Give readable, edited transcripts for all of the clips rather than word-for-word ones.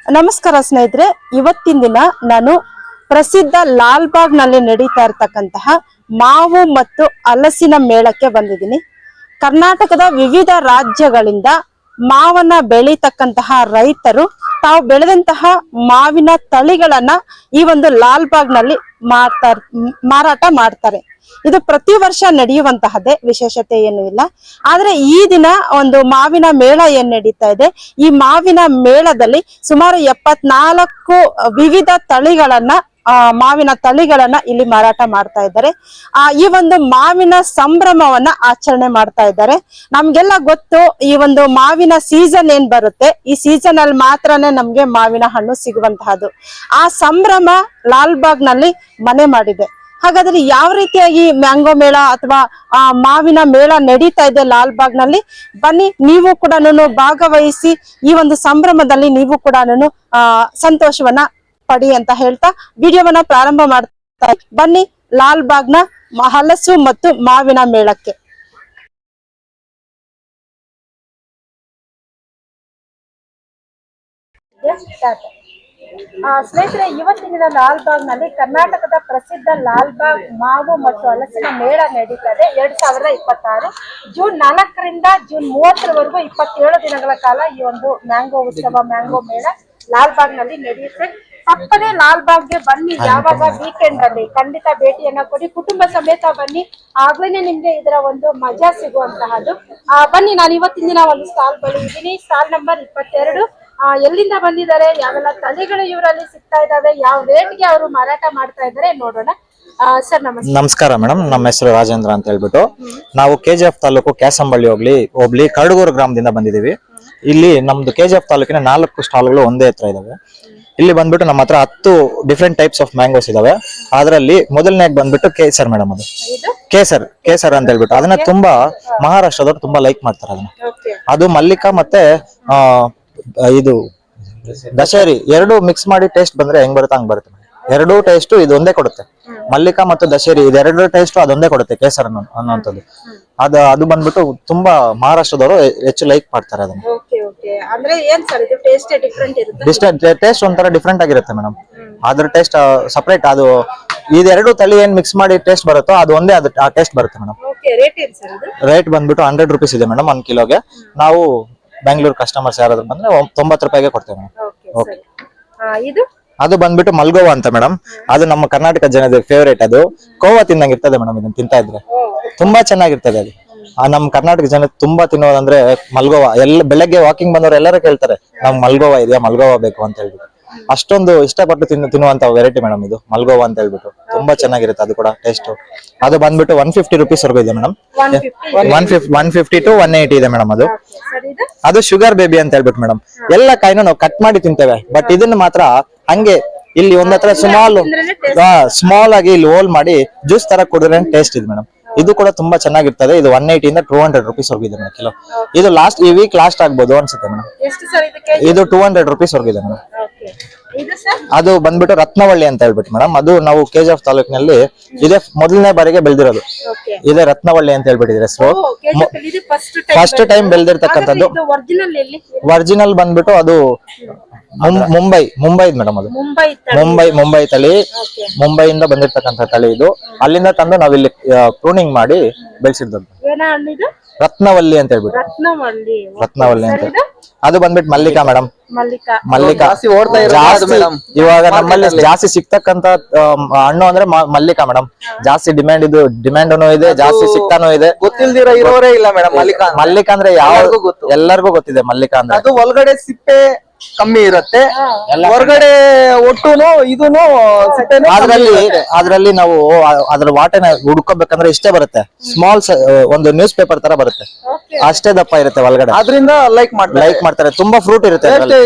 ನಮಸ್ಕಾರ ಸ್ನೇಹಿತರೆ, ಇವತ್ತಿನ ದಿನ ನಾನು ಪ್ರಸಿದ್ಧ ಲಾಲ್ಬಾಗ್ ನಲ್ಲಿ ನಡೀತಾ ಇರತಕ್ಕಂತಹ ಮಾವು ಮತ್ತು ಹಲಸಿನ ಮೇಳಕ್ಕೆ ಬಂದಿದ್ದೀನಿ. ಕರ್ನಾಟಕದ ವಿವಿಧ ರಾಜ್ಯಗಳಿಂದ ಮಾವನ್ನ ಬೆಳೀತಕ್ಕಂತಹ ರೈತರು ತಾವು ಬೆಳೆದಂತಹ ಮಾವಿನ ತಳಿಗಳನ್ನ ಈ ಒಂದು ಲಾಲ್ಬಾಗ್ ನಲ್ಲಿ ಮಾರಾಟ ಮಾಡ್ತಾರೆ. ಇದು ಪ್ರತಿ ವರ್ಷ ನಡೆಯುವಂತಹದ್ದೇ, ವಿಶೇಷತೆ ಏನೂ ಇಲ್ಲ. ಆದ್ರೆ ಈ ದಿನ ಒಂದು ಮಾವಿನ ಮೇಳ ಏನ್ ನಡೀತಾ ಇದೆ, ಈ ಮಾವಿನ ಮೇಳದಲ್ಲಿ ಸುಮಾರು 74 ವಿವಿಧ ತಳಿಗಳನ್ನ ಮಾವಿನ ತಳಿಗಳನ್ನ ಇಲ್ಲಿ ಮಾರಾಟ ಮಾಡ್ತಾ ಇದ್ದಾರೆ. ಈ ಒಂದು ಮಾವಿನ ಸಂಭ್ರಮವನ್ನ ಆಚರಣೆ ಮಾಡ್ತಾ ಇದ್ದಾರೆ. ನಮ್ಗೆಲ್ಲ ಗೊತ್ತು, ಈ ಒಂದು ಮಾವಿನ ಸೀಸನ್ ಏನ್ ಬರುತ್ತೆ, ಈ ಸೀಸನ್ ಅಲ್ಲಿ ಮಾತ್ರನೇ ನಮ್ಗೆ ಮಾವಿನ ಹಣ್ಣು ಸಿಗುವಂತಹದ್ದು. ಆ ಸಂಭ್ರಮ ಲಾಲ್ಬಾಗ್ ನಲ್ಲಿ ಮನೆ ಮಾಡಿದೆ. ಹಾಗಾದ್ರೆ ಯಾವ ರೀತಿಯಾಗಿ ಮ್ಯಾಂಗೋ ಮೇಳ ಅಥವಾ ಮಾವಿನ ಮೇಳ ನಡೀತಾ ಇದೆ ಲಾಲ್ಬಾಗ್ ನಲ್ಲಿ, ಬನ್ನಿ ನೀವು ಕೂಡ ಭಾಗವಹಿಸಿ ಈ ಒಂದು ಸಂಭ್ರಮದಲ್ಲಿ ನೀವು ಕೂಡ ಸಂತೋಷವನ್ನ ಪಡಿ ಅಂತ ಹೇಳ್ತಾ ವಿಡಿಯೋವನ್ನ ಪ್ರಾರಂಭ ಮಾಡ್ತಾ ಬನ್ನಿ ಲಾಲ್ಬಾಗ್ನ ಹಲಸು ಮತ್ತು ಮಾವಿನ ಮೇಳಕ್ಕೆ. ಸ್ನೇಹಿತರೆ, ಇವತ್ತಿನ ಲಾಲ್ಬಾಗ್ ನಲ್ಲಿ ಕರ್ನಾಟಕದ ಪ್ರಸಿದ್ಧ ಲಾಲ್ಬಾಗ್ ಮಾವು ಮತ್ತು ಹಲಸಿನ ಮೇಳ ನಡೀತದೆ. 2026 ಜೂನ್ 4ರಿಂದ ಜೂನ್ 30ರವರೆಗೂ 27 ದಿನಗಳ ಕಾಲ ಈ ಒಂದು ಮ್ಯಾಂಗೋ ಉತ್ಸವ, ಮ್ಯಾಂಗೋ ಮೇಳ ಲಾಲ್ಬಾಗ್ ನಲ್ಲಿ ನಡೆಯುತ್ತೆ. ತಪ್ಪದೇ ಲಾಲ್ಬಾಗ್ಗೆ ಬನ್ನಿ. ಯಾವಾಗ ವೀಕೆಂಡ್ ಅಲ್ಲಿ ಖಂಡಿತ ಭೇಟಿಯನ್ನ ಕೊಡಿ, ಕುಟುಂಬ ಸಮೇತ ಬನ್ನಿ, ಆಗ್ಲೇನೆ ನಿಮ್ಗೆ ಇದರ ಒಂದು ಮಜಾ ಸಿಗುವಂತಹದ್ದು. ಬನ್ನಿ, ನಾನು ಇವತ್ತಿನ ದಿನ ಒಂದು ಸ್ಟಾಲ್ ಬಳಿ ಇದ್ದೀನಿ. Stall number 22. ಎಲ್ಲಿಂದ ಬಂದಿದ್ದಾರೆ, ಯಾವೆಲ್ಲ ತಳಿಗಳು ಇವರಲ್ಲಿ ಸಿಗ್ತಾ ಇದಾವೆ, ಯಾವ ರೇಟ್ಗೆ ಅವರು ಮಾರಾಟ ಮಾಡ್ತಾ ಇದ್ದಾರೆ ನೋಡೋಣ. ಸರ್ ನಮಸ್ತೆ. ನಮಸ್ಕಾರ ಮೇಡಮ್, ನಮ್ಮ ಹೆಸರು ರಾಜೇಂದ್ರ ಅಂತ ಹೇಳ್ಬಿಟ್ಟು ನಾವು ಕೆಜಿಎಫ್ ತಾಲೂಕು ಕ್ಯಾಸಂಬಳ್ಳಿ ಹೋಗ್ಲಿ ಕರಡೂರು ಗ್ರಾಮದಿಂದ ಬಂದಿದ್ದೀವಿ. ಇಲ್ಲಿ ನಮ್ದು ಕೆಜಿಎಫ್ ತಾಲೂಕಿನ 4 ಸ್ಟಾಲ್ಗಳು ಒಂದೇ ಹತ್ರ ಇದಾವೆ. ಇಲ್ಲಿ ಬಂದ್ಬಿಟ್ಟು ನಮ್ಮ ಹತ್ರ 10 ಡಿಫ್ರೆಂಟ್ ಟೈಪ್ಸ್ ಆಫ್ ಮ್ಯಾಂಗೋಸ್ ಇದಾವೆ. ಅದರಲ್ಲಿ ಮೊದಲನೇದು ಬಂದ್ಬಿಟ್ಟು ಕೇಸರ್ ಮೇಡಮ್. ಅದು ಕೇಸರ್ ಅಂತ ಹೇಳ್ಬಿಟ್ಟು ಅದನ್ನ ತುಂಬಾ ಮಹಾರಾಷ್ಟ್ರದವ್ರು ತುಂಬಾ ಲೈಕ್ ಮಾಡ್ತಾರೆ ಅದನ್ನ. ಅದು ಮಲ್ಲಿಕಾ ಮತ್ತೆ ಇದು ದಶೇರಿ ಎರಡು ಮಿಕ್ಸ್ ಮಾಡಿ ಟೇಸ್ಟ್ ಬಂದ್ರೆ ಹೆಂಗ್ ಬರುತ್ತೆ ಹಂಗ್ ಬರುತ್ತೆ. ಎರಡೂ ಟೇಸ್ಟ್ ಇದು ಒಂದೇ ಕೊಡುತ್ತೆ. ಮಲ್ಲಿಕಾ ಮತ್ತು ದಶೇರಿ ಇದೆರಡು ಟೇಸ್ಟ್ ಅದೊಂದೇ ಕೊಡುತ್ತೆ, ಕೇಸರ್ ಅನ್ನೋಂಥದ್ದು. ಅದು ಬಂದ್ಬಿಟ್ಟು ತುಂಬಾ ಮಹಾರಾಷ್ಟ್ರದವರು ಹೆಚ್ಚು ಲೈಕ್ ಮಾಡ್ತಾರೆ ಅದನ್ನ. ಟೇಸ್ಟ್ ಒಂಥರ ಡಿಫ್ರೆಂಟ್ ಆಗಿರುತ್ತೆ ಮೇಡಮ್. ಅದ್ರ ಟೇಸ್ಟ್ ಸಪರೇಟ್. ಅದು ಇದೆರಡು ತಳಿ ಏನ್ ಮಿಕ್ಸ್ ಮಾಡಿ ಟೇಸ್ಟ್ ಬರುತ್ತೋ ಅದು ಒಂದೇ ಆ ಟೇಸ್ಟ್ ಬರುತ್ತೆ ಮೇಡಮ್. ರೇಟ್ ಬಂದ್ಬಿಟ್ಟು 100 ರೂಪೀಸ್ ಇದೆ ಮೇಡಮ್ 1 ಕಿಲೋಗೆ. ನಾವು ಬೆಂಗಳೂರು ಕಸ್ಟಮರ್ಸ್ ಯಾರಾದ್ರೂ ಬಂದ್ರೆ 90 ರೂಪಾಯಿಗೆ ಕೊಡ್ತೇವೆ ಮೇಡಮ್. ಅದು ಬಂದ್ಬಿಟ್ಟು ಮಲ್ಗೋವಾ ಅಂತ ಮೇಡಮ್. ಅದು ನಮ್ಮ ಕರ್ನಾಟಕ ಜನದ ಫೇವರೇಟ್. ಅದು ಕೋವಾ ತಿನ್ನಂಗ್ ಇರ್ತದೆ ಮೇಡಮ್. ಇದನ್ನ ತಿಂತಾ ಇದ್ರೆ ತುಂಬಾ ಚೆನ್ನಾಗಿರ್ತದೆ ಅದು. ನಮ್ ಕರ್ನಾಟಕ ಜನ ತುಂಬಾ ತಿನ್ನೋದಂದ್ರೆ ಮಲ್ಗೋವಾ. ಬೆಳಗ್ಗೆ ವಾಕಿಂಗ್ ಬಂದವರು ಎಲ್ಲರೂ ಕೇಳ್ತಾರೆ, ನಮ್ ಮಲ್ಗೋವಾ ಇದೆಯಾ, ಮಲ್ಗೋವಾ ಬೇಕು ಅಂತ ಹೇಳ್ಬಿಟ್ಟು. ಅಷ್ಟೊಂದು ಇಷ್ಟಪಟ್ಟು ತಿನ್ನುವಂತ ವೆರೈಟಿ ಮೇಡಮ್ ಇದು ಮಲ್ಗೋವಾ ಅಂತ ಹೇಳ್ಬಿಟ್ಟು. ತುಂಬಾ ಚೆನ್ನಾಗಿರುತ್ತೆ ಅದು ಕೂಡ ಟೇಸ್ಟ್. ಅದು ಬಂದ್ಬಿಟ್ಟು 150 ರೂಪೀಸ್ ವರ್ಗು ಇದೆ ಮೇಡಮ್. 150 to 180 ಇದೆ ಮೇಡಮ್. ಅದು ಶುಗರ್ ಬೇಬಿ ಅಂತ ಹೇಳ್ಬಿಟ್ಟು ಮೇಡಮ್. ಎಲ್ಲ ಕಾಯಿನೂ ನಾವು ಕಟ್ ಮಾಡಿ ತಿಂತೇವೆ, ಬಟ್ ಇದನ್ನ ಮಾತ್ರ ಹಂಗೆ ಇಲ್ಲಿ ಒಂದತ್ರ ಸ್ಮಾಲ್ ಆಗಿ ಇಲ್ಲಿ ಹೋಲ್ ಮಾಡಿ ಜ್ಯೂಸ್ ತರ ಕುಡಿದ್ರೆ ಟೇಸ್ಟ್ ಇದೆ ಮೇಡಮ್. ಇದು ಕೂಡ ತುಂಬಾ ಚೆನ್ನಾಗಿರ್ತದೆ. ಇದು 180 ಇಂದ 200 ರೂಪೀಸ್ ಹೋಗಿದೆ ಮೇಡಮ್ ಕಿಲೋ. ಇದು ಈ ವೀಕ್ ಲಾಸ್ಟ್ ಆಗ್ಬೋದು ಅನ್ಸುತ್ತೆ ಮೇಡಮ್. ಇದು 200 ರೂಪೀಸ್ ಹೋಗಿದೆ ಮೇಡಮ್. ಅದು ಬಂದ್ಬಿಟ್ಟು ರತ್ನವಳ್ಳಿ ಅಂತ ಹೇಳ್ಬಿಟ್ಟು ಮೇಡಮ್. ಅದು ನಾವು ಕೆಜಿಎಫ್ ತಾಲೂಕಿನಲ್ಲಿ ಇದೇ ಮೊದಲನೇ ಬಾರಿಗೆ ಬೆಳೆದಿರೋದು. ಇದೇ ರತ್ನವಳ್ಳಿ ಅಂತ ಹೇಳ್ಬಿಟ್ಟಿದ್ರೆ ಹೆಸರು. First time ಬೆಳೆದಿರ್ತಕ್ಕಂಥದ್ದು. ಒರಿಜಿನಲ್ ಬಂದ್ಬಿಟ್ಟು ಅದು ಮುಂಬೈ ಮೇಡಮ್. ಅದು ಮುಂಬೈ ತಳಿ, ಮುಂಬೈಯಿಂದ ಬಂದಿರ್ತಕ್ಕಂಥ ತಳಿ ಇದು. ಅಲ್ಲಿಂದ ತಂದು ನಾವಿಲ್ಲಿ ಪ್ರೂನಿಂಗ್ ಮಾಡಿ ಬೆಳೆಸಿದ್ದು ರತ್ನವಳ್ಳಿ ಅಂತ ಹೇಳ್ಬಿಟ್ಟು. ರತ್ನವಳ್ಳಿ ಅಂತ ಅದು ಬಂದ್ಬಿಟ್ಟು ಮಲ್ಲಿಕಾ ಮೇಡಮ್. ಮಲ್ಲಿಕಾ ಜಾಸ್ತಿ ಇವಾಗ ನಮ್ಮಲ್ಲಿ ಜಾಸ್ತಿ ಸಿಗ್ತಕ್ಕಂತ ಹಣ್ಣು ಅಂದ್ರೆ ಮಲ್ಲಿಕಾ ಮೇಡಮ್. ಜಾಸ್ತಿ ಡಿಮ್ಯಾಂಡ್ ಇದೆ, ಜಾಸ್ತಿ ಸಿಗ್ತಾನೂ ಇದೆ. ಗೊತ್ತಿಲ್ದಿರೋ ಇರೋರೇ ಇಲ್ಲ ಮೇಡಮ್. ಮಲ್ಲಿಕಾ ಅಂದ್ರೆ ಎಲ್ಲರಿಗೂ ಗೊತ್ತಿದೆ. ಮಲ್ಲಿಕಾ ಅಂದ್ರೆ ಅದು ಒಳಗಡೆ ಸಿಪ್ಪೆ ಕಮ್ಮಿ ಇರುತ್ತೆ, ಹೊರಗಡೆ ಒಟ್ಟುನು ಇದೂನು ಸಿಪ್ಪೆನು. ಅದ್ರಲ್ಲಿ ನಾವು ಅದ್ರ ವಾಟೆನ ಹುಡ್ಕೋಬೇಕಂದ್ರೆ ಇಷ್ಟೇ ಬರುತ್ತೆ. ಸ್ಮಾಲ್ ಒಂದು ನ್ಯೂಸ್ ಪೇಪರ್ ತರ ಬರುತ್ತೆ, ಅಷ್ಟೇ ದಪ್ಪ ಇರುತ್ತೆ ಒಳಗಡೆ. ಅದರಿಂದ ಲೈಕ್ ಮಾಡ್ತಾರೆ. ತುಂಬಾ ಫ್ರೂಟ್ ಇರುತ್ತೆ,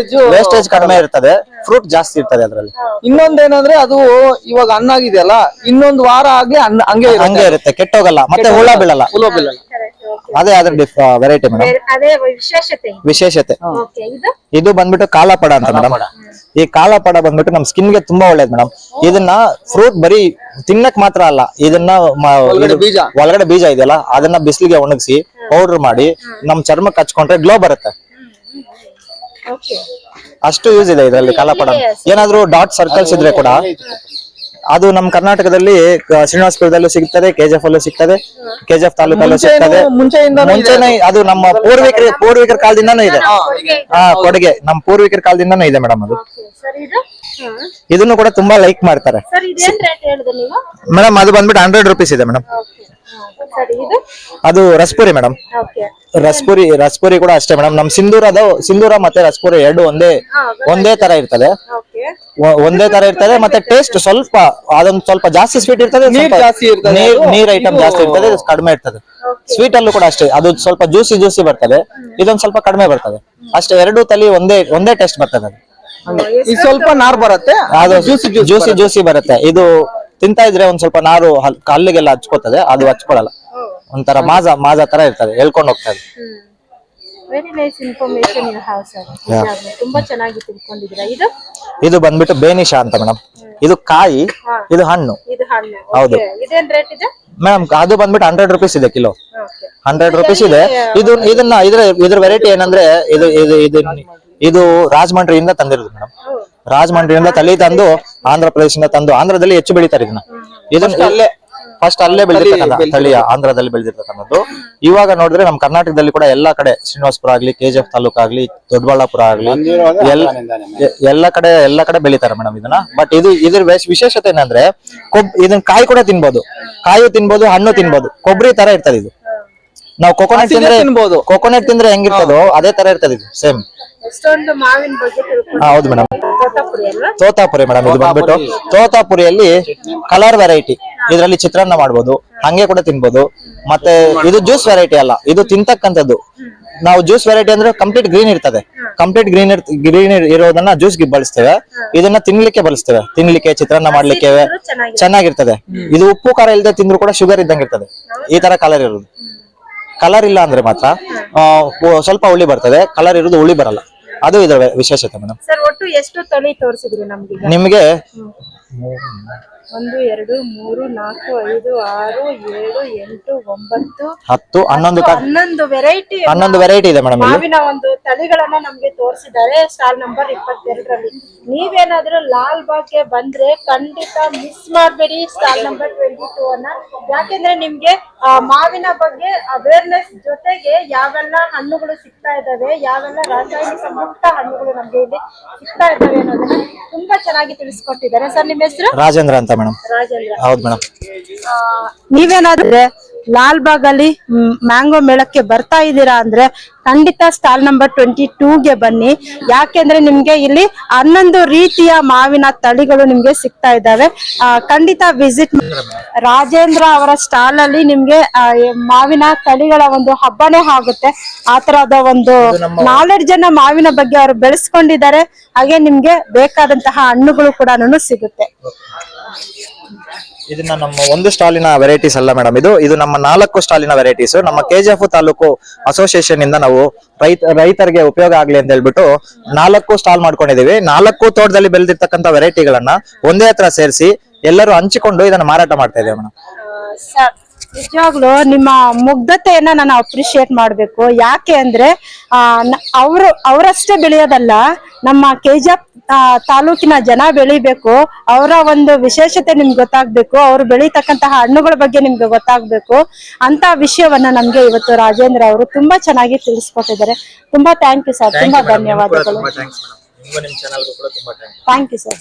ವೇಸ್ಟೇಜ್ ಕಡಿಮೆ ಇರ್ತದೆ, ಫ್ರೂಟ್ ಜಾಸ್ತಿ ಇರ್ತದೆ ಅದ್ರಲ್ಲಿ. ಇನ್ನೊಂದೇನಂದ್ರೆ ಅದು ಇವಾಗ ಹಣ್ಣಾಗಿದೆಯಲ್ಲ, ಇನ್ನೊಂದು ವಾರ ಆಗ್ಲಿ ಹಂಗೆ ಇರುತ್ತೆ, ಕೆಟ್ಟೋಗಲ್ಲ, ಮತ್ತೆ ಹುಳ ಬೀಳಲ್ಲ. ಅದೇ ಅದ್ರ ವೆರೈಟಿ ಮೇಡಮ್, ವಿಶೇಷತೆ. ಇದು ಬಂದ್ಬಿಟ್ಟು ಕಾಲಪಡ ಅಂತ ಮೇಡಮ್. ಈ ಕಾಲಪಡ ಬಂದ್ಬಿಟ್ಟು ನಮ್ ಸ್ಕಿನ್ ಗೆ ತುಂಬಾ ಒಳ್ಳೇದು ಮೇಡಮ್. ಇದನ್ನ ಫ್ರೂಟ್ ಬರೀ ತಿನ್ನಕ್ ಮಾತ್ರ ಅಲ್ಲ, ಇದನ್ನ ಒಳಗಡೆ ಬೀಜ ಇದೆಯಲ್ಲ ಅದನ್ನ ಬಿಸಿಲಿಗೆ ಒಣಗಿಸಿ ಪೌಡರ್ ಮಾಡಿ ನಮ್ ಚರ್ಮಕ್ಕೆ ಹಚ್ಕೊಂಡ್ರೆ ಗ್ಲೋ ಬರುತ್ತೆ. ಓಕೆ ಅಷ್ಟು ಯೂಸ್ ಇದೆ ಇದರಲ್ಲಿ ಕಾಲಪಡ. ಏನಾದ್ರೂ ಡಾಟ್ ಸರ್ಕಲ್ಸ್ ಇದ್ರೆ ಕೂಡ ಅದು ನಮ್ಮ ಕರ್ನಾಟಕದಲ್ಲಿ ಶ್ರೀನಿವಾಸಪುರದಲ್ಲೂ ಸಿಗ್ತದೆ, ಕೆಜಿಎಫ್ ಅಲ್ಲೂ ಸಿಗ್ತದೆ, ಕೆಜಿಎಫ್ ತಾಲೂಕಲ್ಲೂ ಸಿಗ್ತದೆ. ಮುಂಚೆನೆ ಅದು ನಮ್ಮ ಪೂರ್ವಿಕರ ಕಾಲದಿಂದಾನು ಇದೆ. ಕೊಡುಗೆ ನಮ್ಮ ಪೂರ್ವಿಕರ ಕಾಲದಿಂದಾನು ಇದೆ ಮೇಡಮ್ ಅದು. ಸರ್ ಇದು ಇದನ್ನು ಕೂಡ ತುಂಬಾ ಲೈಕ್ ಮಾಡ್ತಾರೆ ಸರ್. ಇದೇನ್ ರೇಟ್ ಹೇಳಿದೆ ನೀವು? ಮೇಡಮ್ ಅದು ಬಂದ್ಬಿಟ್ಟು 100 ರೂಪೀಸ್ ಇದೆ ಮೇಡಮ್. ಸರಿ ಇದು ಅದು ರಸ್ಪುರಿ ಮೇಡಮ್. ಓಕೆ ರಸ್ಪುರಿ ಕೂಡ ಅಷ್ಟೇ ಮೇಡಮ್. ನಮ್ ಸಿಂಧೂರ ಮತ್ತೆ ರಸ್ಪುರಿ ಎರಡು ಒಂದೇ ತರ ಇರ್ತದೆ. ಓಕೆ ಒಂದೇ ತರ ಇರ್ತದೆ. ಮತ್ತೆ ಟೇಸ್ಟ್ ಅದೊಂದು ಸ್ವಲ್ಪ ಜಾಸ್ತಿ ಸ್ವೀಟ್ ಇರ್ತದೆ, ನೀರ್ ಐಟಮ್ ಜಾಸ್ತಿ ಇರ್ತದೆ, ಇದು ಕಡಿಮೆ ಇರ್ತದೆ. ಸ್ವೀಟ್ ಅಲ್ಲೂ ಕೂಡ ಅಷ್ಟೇ, ಅದು ಸ್ವಲ್ಪ ಜ್ಯೂಸಿ ಬರ್ತದೆ, ಇದೊಂದ್ ಸ್ವಲ್ಪ ಕಡಿಮೆ ಬರ್ತದೆ ಅಷ್ಟೇ. ಎರಡು ತಲಿ ಒಂದೇ ಟೇಸ್ಟ್ ಬರ್ತದೆ. ಈ ಸ್ವಲ್ಪ ನಾರ್ ಬರುತ್ತೆ, ಅದು ಜ್ಯೂಸಿ ಬರುತ್ತೆ. ಇದು ತಿಂತಾ ಇದ್ರೆ ಒಂದ್ ಸ್ವಲ್ಪ ನಾರು ಹಲ್ಲಿಗೆಲ್ಲ ಹಚ್ಕೋತದೆ, ಅದು ಹಚ್ಕೊಳಲ್ಲ. ಒಂಥರ ಮಾಜಾ ತರ ಇರ್ತದೆ, ಹೇಳ್ಕೊಂಡು ಹೋಗ್ತದೆ. Very nice information you have sir. ತುಂಬಾ ಚೆನ್ನಾಗಿ ತಿಳ್ಕೊಂಡಿದ್ದೀರಾ. ಇದು ಬಂದ್ಬಿಟ್ಟು ಬೇನಿಶಾ ಅಂತ ಮೇಡಮ್. ಇದು ಕಾಯಿ, ಇದು ಹಣ್ಣು. ಹೌದು. ಇದೇನ್ ರೇಟ್ ಇದೆ ಮೇಡಮ್? ಅದು ಬಂದ್ಬಿಟ್ಟು 100 ರೂಪೀಸ್ ಇದೆ ಕಿಲೋ. 100 ರೂಪೀಸ್ ಇದೆ. ಇದ್ರ ವೆರೈಟಿ ಏನಂದ್ರೆ ಇದು ರಾಜಮಂಡ್ರಿಯಿಂದ ತಂದಿರೋದು ಮೇಡಮ್. ರಾಜಮಂಡ್ರಿಯಿಂದ ತಳಿ ತಂದು ಆಂಧ್ರ ಪ್ರದೇಶದಿಂದ ತಂದು, ಆಂಧ್ರದಲ್ಲಿ ಹೆಚ್ಚು ಬೆಳಿತಾರೆ ಇದನ್ನ ಫಸ್ಟ್ ಅಲ್ಲೇ ಬೆಳೆದಿರ್ತಕ್ಕಂಥ ತಳಿ, ಆಂಧ್ರದಲ್ಲಿ ಬೆಳೆದಿರ್ತಕ್ಕಂಥದ್ದು. ಇವಾಗ ನೋಡಿದ್ರೆ ನಮ್ ಕರ್ನಾಟಕದಲ್ಲಿ ಕೂಡ ಎಲ್ಲಾ ಕಡೆ, ಶ್ರೀನಿವಾಸಪುರ ಆಗ್ಲಿ, ಕೆಜಿಎಫ್ ತಾಲೂಕು ಆಗ್ಲಿ, ದೊಡ್ಡಬಳ್ಳಾಪುರ ಆಗ್ಲಿ, ಎಲ್ಲ ಕಡೆ ಬೆಳಿತಾರೆ ಮೇಡಮ್ ಇದನ್ನ. ಬಟ್ ಇದ್ರ ವಿಶೇಷತೆ ಏನಂದ್ರೆ ಇದನ್ನ ಕಾಯಿ ಕೂಡ ತಿನ್ಬೋದು, ಕಾಯಿ ತಿನ್ಬೋದು, ಹಣ್ಣು ತಿನ್ಬೋದು. ಕೊಬ್ಬರಿ ತರ ಇರ್ತದೆ ಇದು. ನಾವು ಕೋಕೋನಟ್ ತಿಂದ್ರೆ ಹೆಂಗಿರ್ತದೋ ಅದೇ ತರ ಇರ್ತದೆ ಇದು, ಸೇಮ್. ಎಷ್ಟೊಂದು ಮಾವಿನ ಬಗ್ಗೆ ಹೌದು ಮೇಡಮ್. ತೋತಾಪುರಿ ಮೇಡಮ್. ಇದು ಬಂದ್ಬಿಟ್ಟು ತೋತಾಪುರಿಯಲ್ಲಿ ಕಲರ್ ವೆರೈಟಿ. ಇದರಲ್ಲಿ ಚಿತ್ರಾನ್ನ ಮಾಡ್ಬೋದು, ಹಂಗೆ ಕೂಡ ತಿನ್ಬೋದು. ಮತ್ತೆ ಇದು ಜ್ಯೂಸ್ ವೆರೈಟಿ ಅಲ್ಲ, ಇದು ತಿಂತಕ್ಕಂಥದ್ದು. ನಾವು ಜ್ಯೂಸ್ ವೆರೈಟಿ ಅಂದ್ರೆ ಕಂಪ್ಲೀಟ್ ಗ್ರೀನ್ ಇರ್ತದೆ. ಕಂಪ್ಲೀಟ್ ಗ್ರೀನ್ ಇರೋದನ್ನ ಜ್ಯೂಸ್ಗೆ ಬಳಸ್ತೇವೆ, ಇದನ್ನ ತಿನ್ಲಿಕ್ಕೆ ಚಿತ್ರಾನ್ನ ಮಾಡ್ಲಿಕ್ಕೆ ಚೆನ್ನಾಗಿರ್ತದೆ. ಇದು ಉಪ್ಪು ಖಾರ ಇಲ್ಲದೆ ತಿಂದ್ರು ಕೂಡ ಶುಗರ್ ಇದ್ದಂಗೆ ಇರ್ತದೆ. ಈ ತರ ಕಲರ್ ಇರೋದು. ಕಲರ್ ಇಲ್ಲ ಅಂದ್ರೆ ಮಾತ್ರ ಸ್ವಲ್ಪ ಹುಳಿ ಬರ್ತದೆ, ಕಲರ್ ಇರೋದು ಹುಳಿ ಬರಲ್ಲ. ಅದು ಇದರ ವಿಶೇಷತೆ ಮೇಡಮ್. ಸರ್ ಒಟ್ಟು ಎಷ್ಟು ತಳಿ ತೋರಿಸಿದ್ರಿ ನಮ್ಗೆ? ನಿಮಗೆ 1 2 3 4 5 6 7 8 9 10 11 ವೆರೈಟಿ ಇದೆ ಮೇಡಮ್. ಮಾವಿನ ಒಂದು ತಳಿಗಳನ್ನ ನಮ್ಗೆ ತೋರಿಸಿದ್ದಾರೆ ಸ್ಟಾಲ್ ನಂಬರ್ 22ರಲ್ಲಿ. ನೀವೇನಾದ್ರೂ ಲಾಲ್ ಬಾಗ್ಗೆ ಬಂದ್ರೆ ಖಂಡಿತ ಮಿಸ್ ಮಾಡಬೇಡಿ ಸ್ಟಾಲ್ ನಂಬರ್ 22 ಅನ್ನ. ಯಾಕೆಂದ್ರೆ ನಿಮ್ಗೆ ಮಾವಿನ ಬಗ್ಗೆ ಅವೇರ್ನೆಸ್ ಜೊತೆಗೆ ಯಾವೆಲ್ಲ ಹಣ್ಣುಗಳು ಸಿಗ್ತಾ ಇದಾವೆ, ಯಾವೆಲ್ಲ ರಾಸಾಯನಿಕ ಮುಕ್ತ ಹಣ್ಣುಗಳು ನಮ್ಗೆ ಇಲ್ಲಿ ಸಿಗ್ತಾ ಇದಾವೆ ಅನ್ನೋದನ್ನ ತುಂಬಾ ಚೆನ್ನಾಗಿ ತಿಳಿಸ್ಕೊಟ್ಟಿದ್ದಾರೆ. ಸರ್ ನಿಮ್ಮ ಹೆಸರು? ರಾಜೇಂದ್ರ ಅಂತ ಮೇಡಮ್. ಹೌದು ಮೇಡಮ್. ನೀವೇನಾದ್ರೆ ಲಾಲ್ ಬಾಗ್ ಅಲ್ಲಿ ಮ್ಯಾಂಗೋ ಮೇಳಕ್ಕೆ ಬರ್ತಾ ಇದ್ದೀರಾ ಅಂದ್ರೆ ಖಂಡಿತ ಸ್ಟಾಲ್ ನಂಬರ್ 22ಗೆ ಬನ್ನಿ. ಯಾಕೆಂದ್ರೆ ನಿಮ್ಗೆ ಇಲ್ಲಿ 11 ರೀತಿಯ ಮಾವಿನ ತಳಿಗಳು ನಿಮ್ಗೆ ಸಿಗ್ತಾ ಇದ್ದಾವೆ. ಖಂಡಿತ ವಿಸಿಟ್. ರಾಜೇಂದ್ರ ಅವರ ಸ್ಟಾಲ್ ಅಲ್ಲಿ ನಿಮ್ಗೆ ಮಾವಿನ ತಳಿಗಳ ಒಂದು ಹಬ್ಬನೇ ಆಗುತ್ತೆ. ಆ ತರದ ಒಂದು ನಾಲೆಡ್ಜ್ ಅನ್ನ ಮಾವಿನ ಬಗ್ಗೆ ಅವರು ಬೆಳೆಸ್ಕೊಂಡಿದ್ದಾರೆ. ಹಾಗೆ ನಿಮ್ಗೆ ಬೇಕಾದಂತಹ ಹಣ್ಣುಗಳು ಕೂಡ ಸಿಗುತ್ತೆ. ಇದನ್ನ ನಮ್ಮ ಒಂದು ಸ್ಟಾಲಿನ ವೆರೈಟೀಸ್ ಅಲ್ಲ ಮೇಡಮ್. ಇದು ನಮ್ಮ 4 ಸ್ಟಾಲಿನ ವೆರೈಟೀಸ್. ನಮ್ಮ ಕೆಜಿಎಫ್ ತಾಲೂಕು ಅಸೋಸಿಯೇಷನ್ ಇಂದ ನಾವು ರೈತರಿಗೆ ಉಪಯೋಗ ಆಗ್ಲಿ ಅಂತ ಹೇಳ್ಬಿಟ್ಟು 4 ಸ್ಟಾಲ್ ಮಾಡ್ಕೊಂಡಿದೀವಿ. 4 ತೋಟದಲ್ಲಿ ಬೆಳೆದಿರ್ತಕ್ಕಂಥ ವೆರೈಟಿಗಳನ್ನ ಒಂದೇ ಹತ್ರ ಸೇರಿಸಿ ಎಲ್ಲರೂ ಹಂಚಿಕೊಂಡು ಇದನ್ನ ಮಾರಾಟ ಮಾಡ್ತಾ ಇದ್ದೇವೆ ಮೇಡಮ್. ನಿಜವಾಗ್ಲು ನಿಮ್ಮ ಮುಗ್ಧತೆಯನ್ನ ನಾನು ಅಪ್ರಿಶಿಯೇಟ್ ಮಾಡ್ಬೇಕು. ಯಾಕೆ ಅಂದ್ರೆ ಅವರಷ್ಟೇ ಬೆಳೆಯೋದಲ್ಲ, ನಮ್ಮ ಕೆಜಿಎಫ್ ತಾಲೂಕಿನ ಜನ ಬೆಳಿಬೇಕು. ಅವರ ಒಂದು ವಿಶೇಷತೆ ನಿಮ್ಗೆ ಗೊತ್ತಾಗ್ಬೇಕು, ಅವ್ರು ಬೆಳೀತಕ್ಕಂತಹ ಹಣ್ಣುಗಳ ಬಗ್ಗೆ ನಿಮ್ಗೆ ಗೊತ್ತಾಗ್ಬೇಕು ಅಂತ ವಿಷಯವನ್ನ ನಮ್ಗೆ ಇವತ್ತು ರಾಜೇಂದ್ರ ಅವರು ತುಂಬಾ ಚೆನ್ನಾಗಿ ತಿಳಿಸ್ಕೊಟ್ಟಿದ್ದಾರೆ. ತುಂಬಾ ಥ್ಯಾಂಕ್ ಯು ಸರ್. ತುಂಬಾ ಧನ್ಯವಾದಗಳು. Thank you sir.